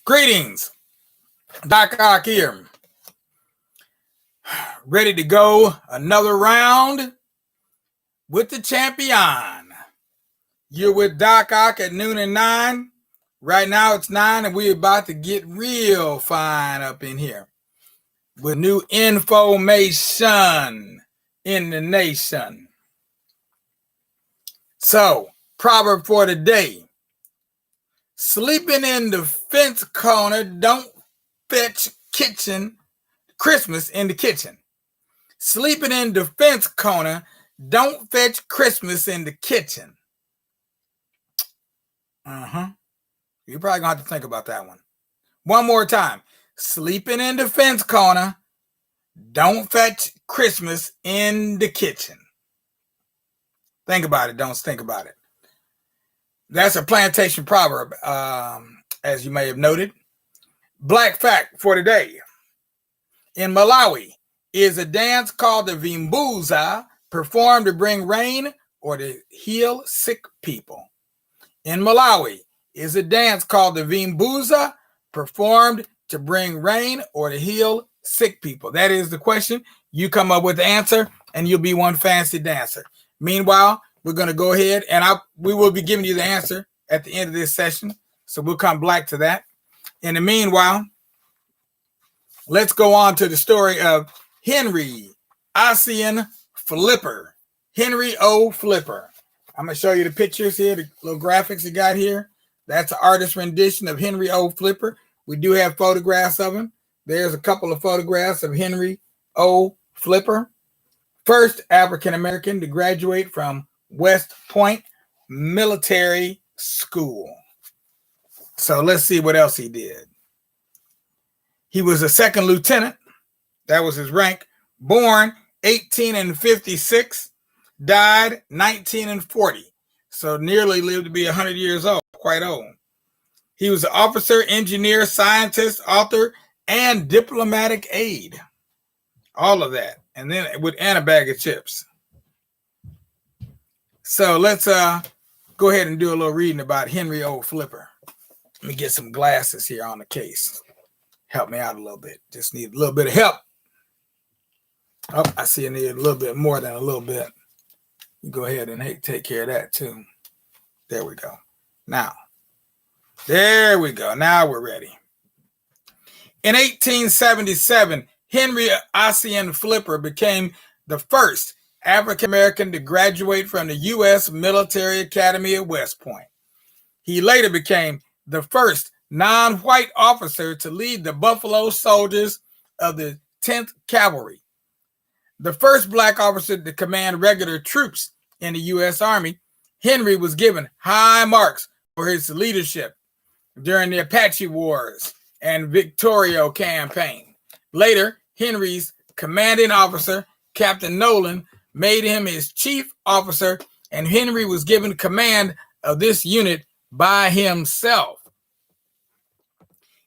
Greetings, Doc Ock here. Ready to go another round with the champion. You're with Doc Ock at noon and 9. Right now it's 9 and we're about to get real fine up in here with new information in the nation. So, proverb for today. Sleeping in the fence corner don't fetch Christmas in the kitchen. Sleeping in the fence corner don't fetch Christmas in the kitchen. You're probably going to have to think about that one. One more time. Sleeping in the fence corner don't fetch Christmas in the kitchen. Think about it. Don't think about it. That's a plantation proverb, as you may have noted. Black fact for today. In Malawi is a dance called the Vimbuza, performed to bring rain or to heal sick people. In Malawi is a dance called the Vimbuza, performed to bring rain or to heal sick people. That is the question. You come up with the answer and you'll be one fancy dancer. Meanwhile, we're going to go ahead and we will be giving you the answer at the end of this session. So we'll come back to that. In the meanwhile, let's go on to the story of Henry Ossian Flipper. Henry O. Flipper. I'm going to show you the pictures here, the little graphics you got here. That's an artist rendition of Henry O. Flipper. We do have photographs of him. There's a couple of photographs of Henry O. Flipper. First African-American to graduate from West Point Military School. So let's see what else he did. He was a second lieutenant. That was his rank. Born 1856, died 1940. So nearly lived to be 100 years old, quite old. He was an officer, engineer, scientist, author, and diplomatic aide. All of that. And then and a bag of chips. So let's go ahead and do a little reading about Henry O. Flipper. Let me get some glasses here on the case. Help me out a little bit. Just need a little bit of help. Oh, I see I need a little bit more than a little bit. You go ahead and take care of that too. There we go. Now, there we go. Now we're ready. In 1877, Henry Ossian Flipper became the first African-American to graduate from the U.S. Military Academy at West Point. He later became the first non-white officer to lead the Buffalo Soldiers of the 10th Cavalry. The first black officer to command regular troops in the U.S. Army, Henry was given high marks for his leadership during the Apache Wars and Victorio campaign. Later, Henry's commanding officer, Captain Nolan, made him his chief officer, and Henry was given command of this unit by himself.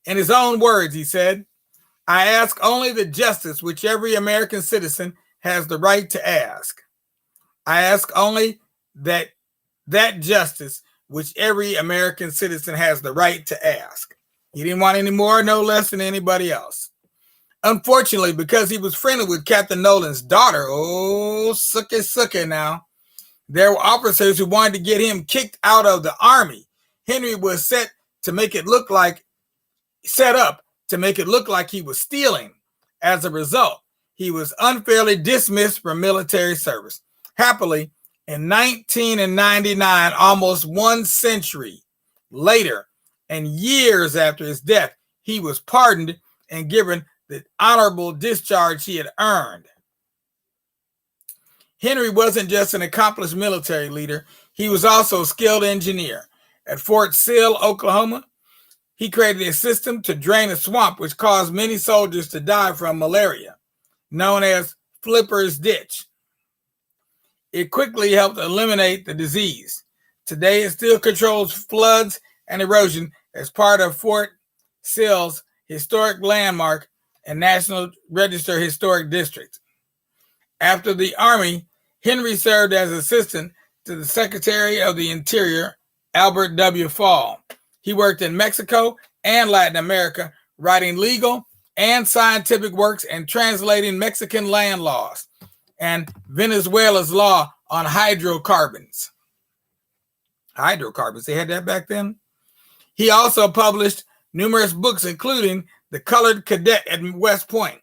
In his own words, he said, "I ask only the justice which every American citizen has the right to ask. I ask only that justice which every American citizen has the right to ask." He didn't want any more, no less than anybody else. Unfortunately, because he was friendly with Captain Nolan's daughter, sucky now, there were officers who wanted to get him kicked out of the army. Henry was set up to make it look like he was stealing. As a result, he was unfairly dismissed from military service. Happily, in 1999, almost 1 century later, and years after his death, he was pardoned and given the honorable discharge he had earned. Henry wasn't just an accomplished military leader, he was also a skilled engineer. At Fort Sill, Oklahoma, he created a system to drain a swamp which caused many soldiers to die from malaria, known as Flipper's Ditch. It quickly helped eliminate the disease. Today, it still controls floods and erosion as part of Fort Sill's historic landmark and National Register Historic District. After the Army, Henry served as assistant to the Secretary of the Interior, Albert W. Fall. He worked in Mexico and Latin America, writing legal and scientific works and translating Mexican land laws and Venezuela's law on hydrocarbons. Hydrocarbons, they had that back then. He also published numerous books, including The Colored Cadet at West Point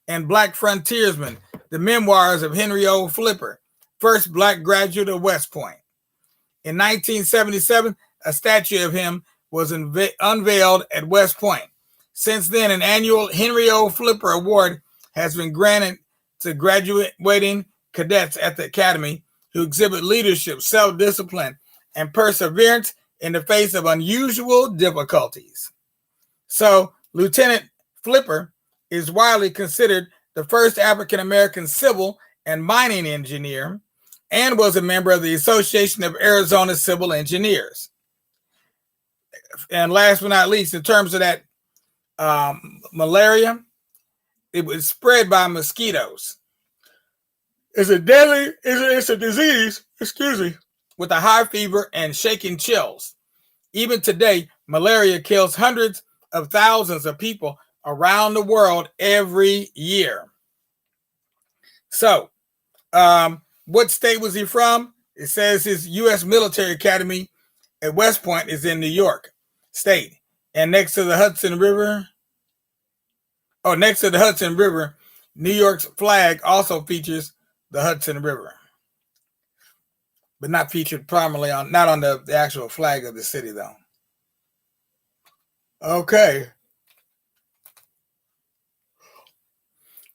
and Black Frontiersman, the memoirs of Henry O. Flipper, first black graduate of West Point. In 1977, a statue of him was unveiled at West Point. Since then, an annual Henry O. Flipper Award has been granted to graduating cadets at the Academy who exhibit leadership, self-discipline, and perseverance in the face of unusual difficulties. So, Lieutenant Flipper is widely considered the first African-American civil and mining engineer and was a member of the Association of Arizona Civil Engineers. And last but not least, in terms of that malaria, it was spread by mosquitoes. It's a disease, with a high fever and shaking chills. Even today, malaria kills hundreds of thousands of people around the world every year. So, what state was he from? It says his U.S. Military Academy at West Point is in New York State. And next to the Hudson River, New York's flag also features the Hudson River, but not featured primarily not on the actual flag of the city, though. Okay.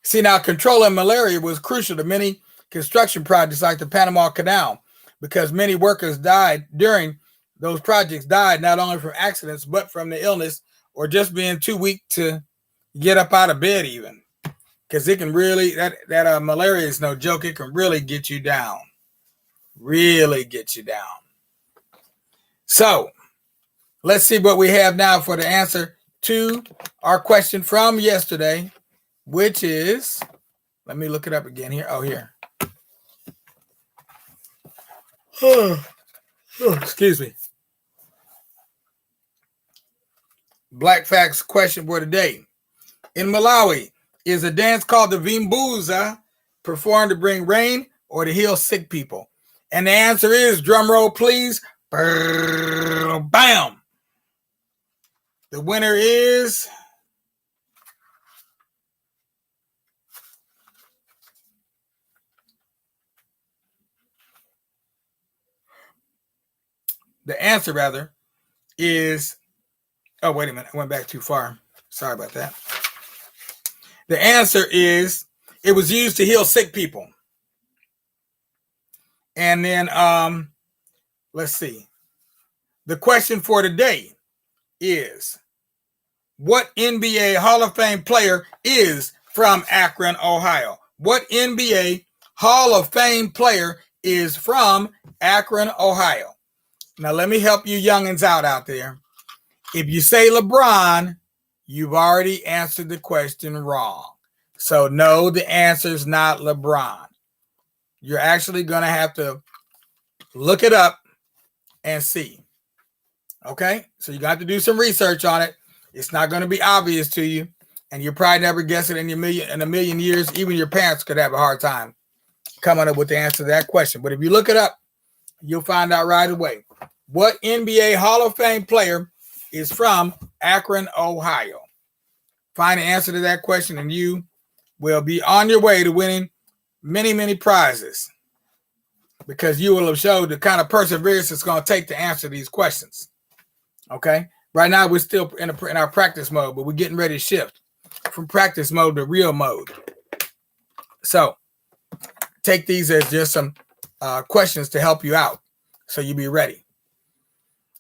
See, now controlling malaria was crucial to many construction projects like the Panama Canal, because many workers died during those projects, not only from accidents, but from the illness or just being too weak to get up out of bed even. Because it can really, that malaria is no joke. It can really get you down. Really get you down. So, let's see what we have now for the answer to our question from yesterday, which is, let me look it up again here. Oh, here. Excuse me. Black Facts question for today. In Malawi, is a dance called the Vimbuza performed to bring rain or to heal sick people? And the answer is, drum roll please, bam. The winner is the answer rather is, oh, wait a minute. I went back too far. Sorry about that. The answer is, it was used to heal sick people. And then, let's see. The question for today is, what NBA Hall of Fame player is from Akron, Ohio? What NBA Hall of Fame player is from Akron, Ohio? Now, let me help you youngins out there. If you say LeBron, you've already answered the question wrong. So, no, the answer is not LeBron. You're actually going to have to look it up and see. Okay? So, you're going to have to do some research on it. It's not going to be obvious to you. And you'll probably never guess it in a million years. Even your parents could have a hard time coming up with the answer to that question. But if you look it up, you'll find out right away. What NBA Hall of Fame player is from Akron, Ohio? Find the answer to that question, and you will be on your way to winning many, many prizes, because you will have showed the kind of perseverance it's going to take to answer these questions. Okay? Right now, we're still in our practice mode, but we're getting ready to shift from practice mode to real mode. So, take these as just some questions to help you out, so you be ready.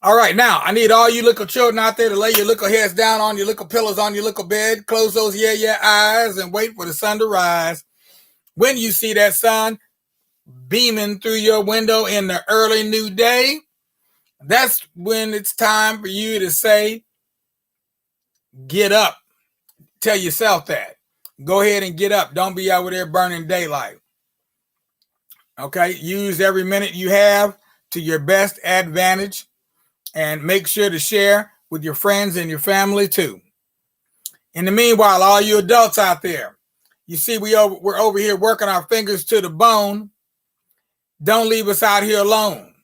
All right, now, I need all you little children out there to lay your little heads down on your little pillows on your little bed, close those eyes, and wait for the sun to rise. When you see that sun beaming through your window in the early new day, that's when it's time for you to say, get up. Tell yourself that. Go ahead and get up. Don't be out there burning daylight. Okay? Use every minute you have to your best advantage, and make sure to share with your friends and your family too. In the meanwhile, all you adults out there, you see we're over here working our fingers to the bone. Don't leave us out here alone.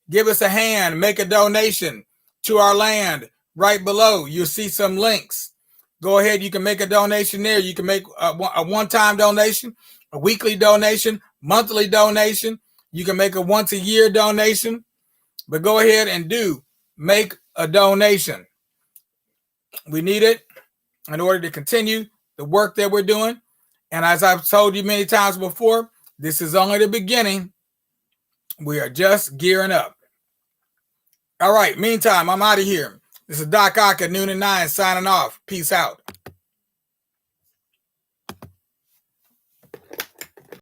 Give us a hand, make a donation to our land. Right below, you'll see some links. Go ahead, you can make a donation there. You can make a one-time donation, a weekly donation, monthly donation. You can make a once-a-year donation. But go ahead and make a donation. We need it in order to continue the work that we're doing. And as I've told you many times before, this is only the beginning. We are just gearing up. All right, meantime, I'm out of here. This is Doc Ock at noon and 9 signing off. Peace out.